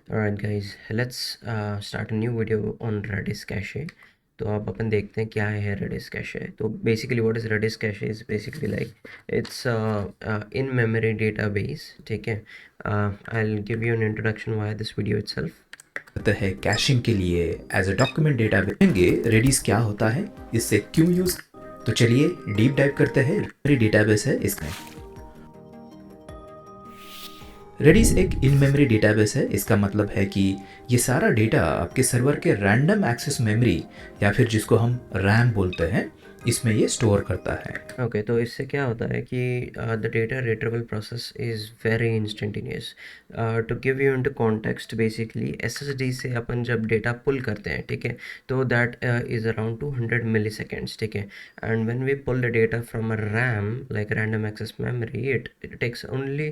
Alright guys, let's start a new video on Redis cache. तो अब अपन देखते हैं क्या है Redis cache. तो basically what is Redis cache is basically like it's in memory database. ठीक है. I'll give you an introduction via this video itself. होता है कैशिंग के लिए एज अ डॉक्यूमेंट डेटाबेस देखेंगे रेडिस क्या होता है, इससे क्यों यूज। तो चलिए डीप डाइव करते हैं। मेरी डेटाबेस है इसका। रेडिस एक इन मेमोरी डेटाबेस है। इसका मतलब है कि ये सारा डेटा आपके सर्वर के रैंडम एक्सेस मेमोरी या फिर जिसको हम रैम बोलते हैं, इसमें ये स्टोर करता है। ओके तो इससे क्या होता है कि the data retrieval process is very instantaneous. To give you into context, basically SSD से अपन जब डेटा पुल करते हैं, ठीक है, तो that is around 200 milliseconds. ठीक है. And when we pull the data from a RAM like random access memory, it takes only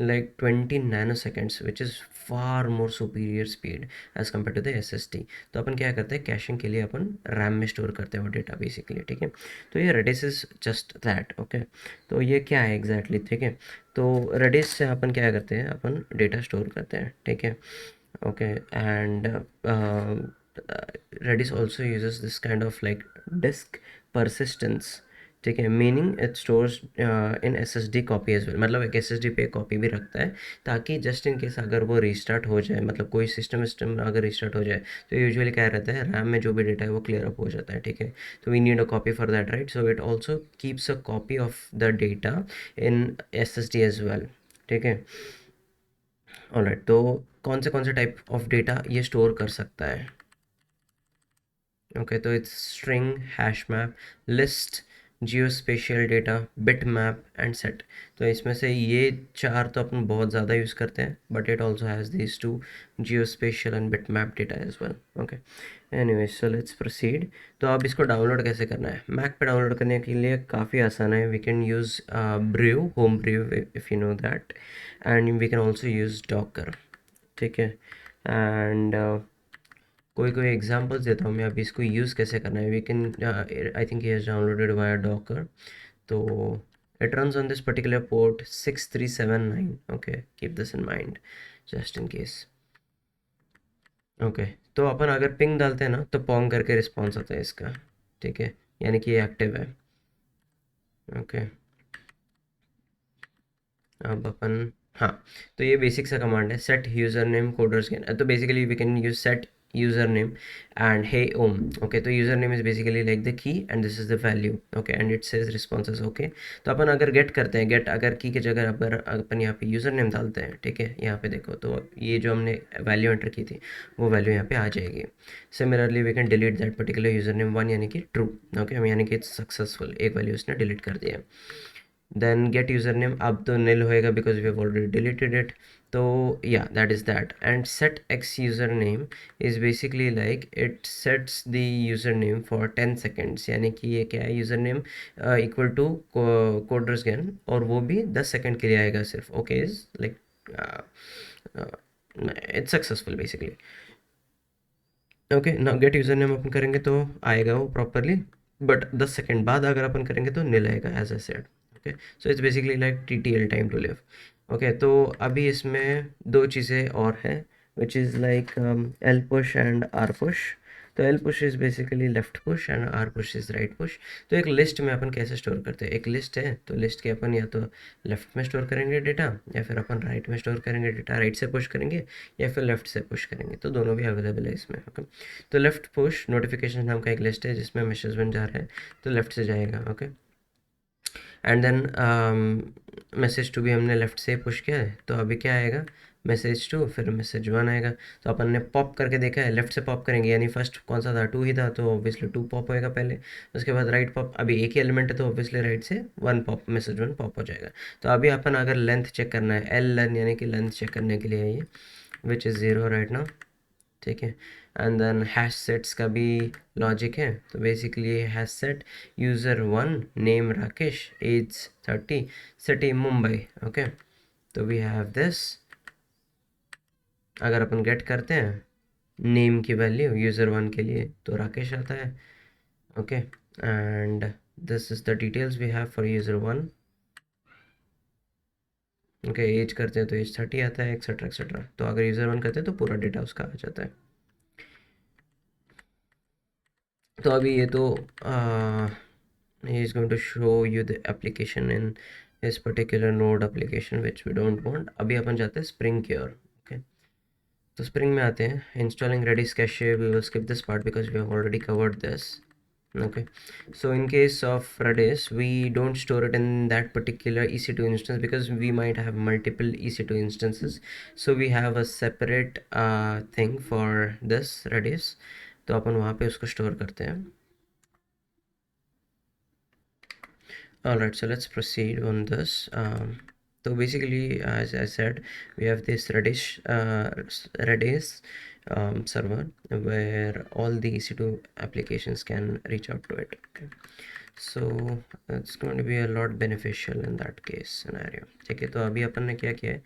like 20 nanoseconds, which is far more superior speed as compared to the SSD. तो अपन क्या करते हैं, caching के लिए अपन RAM में store करते हैं वो डेटा बेसिकली. ठीक है. तो ये Redis is just that. Okay. तो ये क्या है एग्जैक्टली. ठीक है. तो रेडिस से अपन क्या करते हैं, अपन डेटा स्टोर करते हैं. ठीक है. Okay. And Redis also uses this kind of like disk persistence. ठीक है. Meaning it stores in SSD copy as well. मतलब एक एसएसडी पे कॉपी भी रखता है ताकि जस्ट इन केस अगर वो रीस्टार्ट हो जाए, मतलब कोई सिस्टम अगर रीस्टार्ट हो जाए, तो यूजुअली क्या रहता है, रैम में जो भी डेटा है वो क्लियर अप हो जाता है. ठीक है. तो we need a copy for that, right. So it also keeps a copy of the data in SSD as well. ठीक है. ऑलराइट. तो कौन से टाइप ऑफ डेटा ये स्टोर कर सकता है. ओके. तो it's string, hash map, list, geospatial data, bit map and set. तो इसमें से ये चार तो अपन बहुत ज़्यादा यूज़ करते हैं, but it also has these two, geospatial and bit map data as well. Okay. Anyway, so let's proceed. तो अब इसको डाउनलोड कैसे करना है. मैक पे डाउनलोड करने के लिए काफ़ी आसान है. We can use brew, Homebrew, if you know that. And we can also use Docker. ठीक है. एंड कोई कोई एग्जांपल्स देता हूँ मैं अभी इसको यूज़ कैसे करना है. वी कैन, आई थिंक ये डाउनलोडेड वाया डॉकर. तो it runs on this particular port 6379. Okay. Keep this in mind just in case. Okay. तो अपन अगर पिंग डालते हैं ना, तो पोंग करके रिस्पॉन्स आता है इसका. ठीक है. यानी कि ये एक्टिव है. ओके. अब अपन, हाँ, तो ये बेसिक सा कमांड है, set user name coders can. तो basically we can use set user name and हे ओम. ओके. तो user name is basically like the key and this is the value. Okay. And it says responses. Okay. तो अपन अगर gate करते हैं, gate अगर की की जगह अगर अपन यहाँ पे यूज़र नेम डालते हैं, ठीक है, यहाँ पे देखो, तो ये जो हमने वैल्यू एंटर की थी वो वैल्यू यहाँ पे आ जाएगी. Similarly we can delete that particular user name 1, यानी कि ट्रू. ओके. यानी कि इट्स सक्सेसफुल, एक वैल्यू उसने डिलीट कर दिया. देन गेट यूज़र नेम, अब तो नील होएगा because we have already deleted it. तो या that is that. And set x user name is basically like it sets the user name for 10 seconds. यानी कि ये क्या है, user name equal to coders गैन, और वो भी 10 सेकेंड के लिए आएगा सिर्फ. Okay. Is like it's successful basically. Okay. Now get user name अपन करेंगे तो आएगा वो प्रॉपरली, बट 10 सेकेंड बाद अगर अपन करेंगे तो नील आएगा as I said. Okay. So it's basically like TTL, time to live. Okay. तो अभी इसमें दो चीज़ें और हैं which is like L push and R push. तो L push is basically left push and R push is right push. तो एक लिस्ट में अपन कैसे स्टोर करते हैं, एक लिस्ट है तो लिस्ट के अपन या तो लेफ्ट में स्टोर करेंगे डेटा, या फिर अपन राइट में स्टोर करेंगे डेटा, राइट से पुश करेंगे या फिर लेफ्ट से पुश करेंगे. तो दोनों भी अवेलेबल है इसमें. ओके. तो लेफ्ट पुश नोटिफिकेशन नाम का एक लिस्ट है जिसमें मैसेज बन जा रहा है, तो लेफ्ट से जाएगा. Okay. And then message two भी हमने लेफ्ट से पुश किया है, तो अभी क्या आएगा, मैसेज टू, फिर मैसेज वन आएगा. तो अपन ने पॉप करके देखा है, लेफ्ट से पॉप करेंगे, यानी फर्स्ट कौन सा था, टू ही था, तो ऑब्वियसली टू पॉप होएगा पहले. उसके बाद राइट पॉप, अभी एक ही एलिमेंट है तो ऑब्वियसली राइट से one pop, message one pop हो जाएगा. तो अभी अपन अगर लेंथ चेक करना है, एल लेंथ यानी कि लेंथ चेक करने के लिए है ये, विच इज़ 0 राइट नाउ. ठीक है. एंड देन हैश सेट्स का भी लॉजिक है. तो basically hash set user 1, name Rakesh, age 30, city Mumbai. Okay. तो वी हैव दिस. अगर अपन गेट करते हैं नेम की वैल्यू यूज़र 1 के लिए, तो राकेश आता है. Okay. And this is the details we have for user 1. Okay, age करते हैं तो एज 30 आता है, एक्सेट्रा एक्सेट्रा। तो अगर यूज़र वन करते हैं तो पूरा डेटा उसका आ जाता है। तो अभी ये तो he is going to show you the application in his particular node application which we don't want। अभी अपन जाते हैं spring की ओर। ओके, तो spring में आते हैं। installing redis cache, we will skip this part because we have already covered this। okay, so in case of redis we don't store it in that particular ec2 instance because we might have multiple ec2 instances, so we have a separate thing for this redis। तो अपन वहाँ पे उसको store करते हैं। Alright, so let's proceed on this। So basically, as I said, we have this Redis server where all the EC2 applications can reach out to it। Okay, so it's going to be a lot beneficial in that case scenario। ठीक है, तो अभी अपन ने क्या किया है,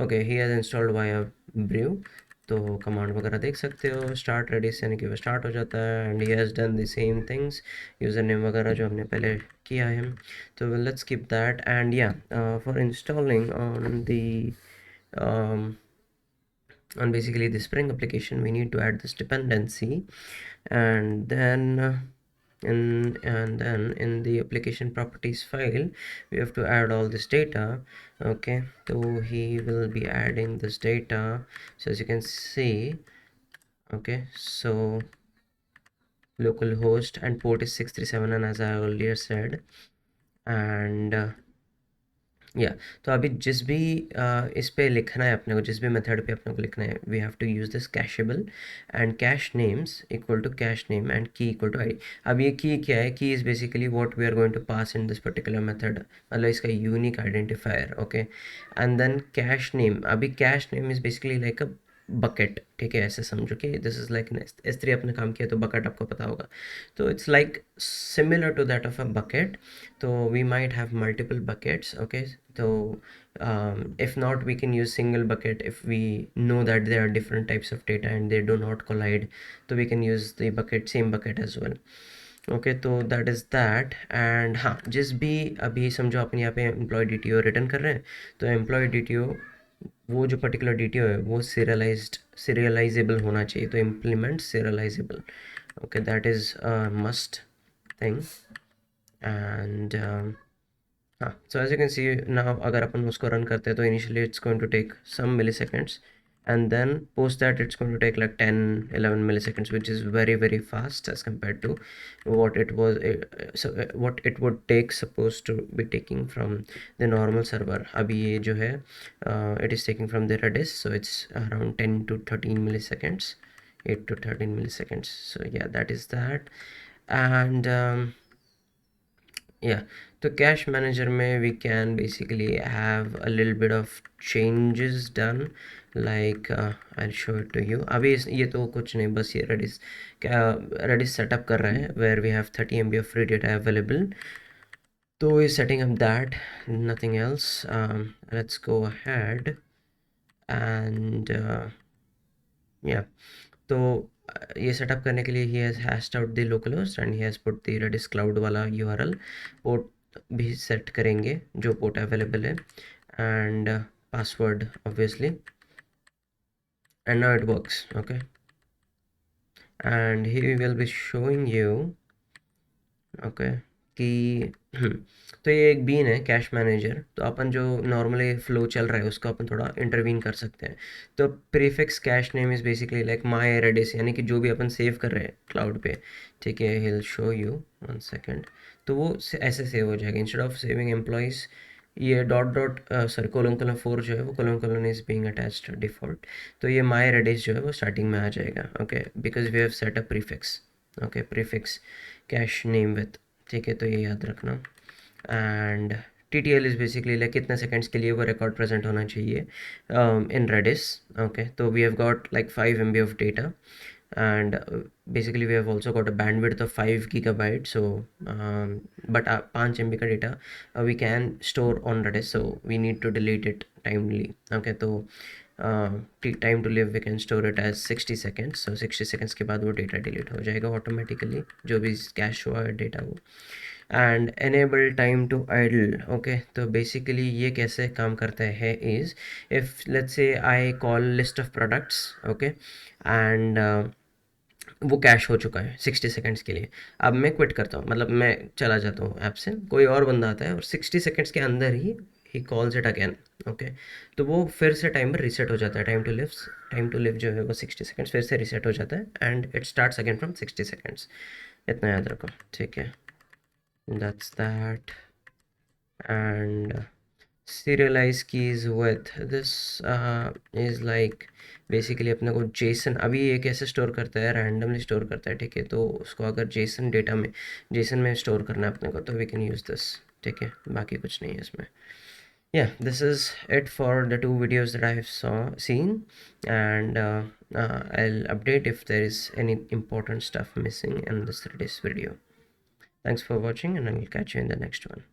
okay, he has installed via brew। तो command वगैरह देख सकते हो, स्टार्ट रेडिस यानी कि वो स्टार्ट हो जाता है, and he has done the same things, user name वगैरह जो हमने पहले किया है। तो लेट्स कीप दैट, एंड या for installing on the on basically the spring application we need to add this dependency, and then in the application properties file we have to add all this data। okay, so he will be adding this data, so as you can see, okay, so localhost and port is 637, and as I earlier said, and या तो अभी जिस भी इस पे लिखना है अपने को, जिस भी मेथड पे अपने को लिखना है, we have to use this cacheable and cache names equal to cache name and key equal to ID. अब ये की क्या है, key is basically what we are going to pass in this particular method, मतलब इसका unique identifier. Okay, and then cache name, अभी cache name is basically like a bucket. ठीक है, ऐसे समझो कि दिस इज़ लाइक S3 अपने काम किया तो बकेट आपको पता होगा, तो it's like similar to that of a bucket. तो we might have multiple buckets। okay, so if not we can use single bucket if we know that there are different types of data and they do not collide, so we can use the bucket, same bucket as well। Okay, तो that is that, and हाँ, जिस भी अभी समझो अपन यहाँ पे employee D T O return कर रहे हैं, तो एम्प्लॉय डी टी ओ वो जो पर्टिकुलर डी टी ओ है वो सीरियलाइजेबल होना चाहिए, तो implement serialisable. Okay, that is must thing, and हाँ, so as you can see now अगर अपन उसको रन करते हैं तो initially it's going to take some milliseconds, and then post that it's going to take like 10-11 milliseconds, which is very very fast as compared to what it was what it would take supposed to be taking from the normal server। अभी ये जो है it is taking from the Redis, so it's around 10 to 13 milliseconds, 8 to 13 milliseconds। so yeah, that is that, and yeah, तो cache manager में we can basically have a little bit of changes done, like I show it to you. अभी ये तो कुछ नहीं, बस ये reddish क्या रेडिस सेटअप कर रहे हैं where we have 30 MB of free data available, तो we setting up that, nothing else. Let's go ahead and या, तो ये सेटअप करने के लिए ही has hashed out the local host and he has put the Redis cloud वाला URL, port भी सेट करेंगे जो पोर्ट अवेलेबल है, and password obviously, and now it works. Okay, and he will be showing you okay कि तो ये एक been है कैश मैनेजर, तो अपन जो नॉर्मली फ्लो चल रहा है उसको अपन थोड़ा इंटरवीन कर सकते हैं। तो prefix cache name is basically like my Redis, यानी कि जो भी अपन सेव कर रहे हैं क्लाउड पे, ठीक है, he will show you 1 second, तो वो ऐसे सेव हो जाएगा इंस्टेड ऑफ सेविंग एम्प्लॉयज़, ये dot dot sorry colon colon 4 जो है वो colon colon is being attached default, तो ये माई रेडिस जो है वो स्टार्टिंग में आ जाएगा। Okay, because we have set a prefix. Okay, prefix cache name with, ठीक है, तो ये याद रखना। And T T L is basically like कितने सेकेंड्स के लिए वो रिकॉर्ड प्रेजेंट होना चाहिए इन रेडिस। ओके, तो we have got like 5 MB of data, and basically we have also got a bandwidth of 5 gigabytes, so but 5 MB का data we can store on Redis, so we need to delete it timely। okay, तो time to live we can store it as 60 seconds, so 60 seconds के बाद वो data delete हो जाएगा automatically, जो भी cash हुआ है data वो। And enable time to idle. Okay, तो बेसिकली ये कैसे काम करता है is, if let's say I call list of products, okay, and वो कैश हो चुका है 60 सेकंड्स के लिए। अब मैं क्विट करता हूँ, मतलब मैं चला जाता हूँ ऐप से, कोई और बंदा आता है और 60 सेकंड्स के अंदर he calls it again. Okay, तो वो फिर से टाइमर रीसेट हो जाता है, टाइम टू लिव जो है वो 60 सेकंड्स फिर से रीसेट हो जाता है and it starts again from 60 seconds. इतना याद रखो, ठीक है, that's that. And serialize keys with this is like basically अपने को जेसन अभी ये कैसे स्टोर करता है, रैंडमली स्टोर करता है, ठीक है। तो उसको अगर जेसन में स्टोर करना है अपने को, तो वी कैन यूज़ दिस, ठीक है, बाकी कुछ नहीं है इसमें। Yeah, this is it for the two videos that I have seen, and I'll update if there is any important stuff missing in this video. Thanks for watching, and I'll catch you in the next one.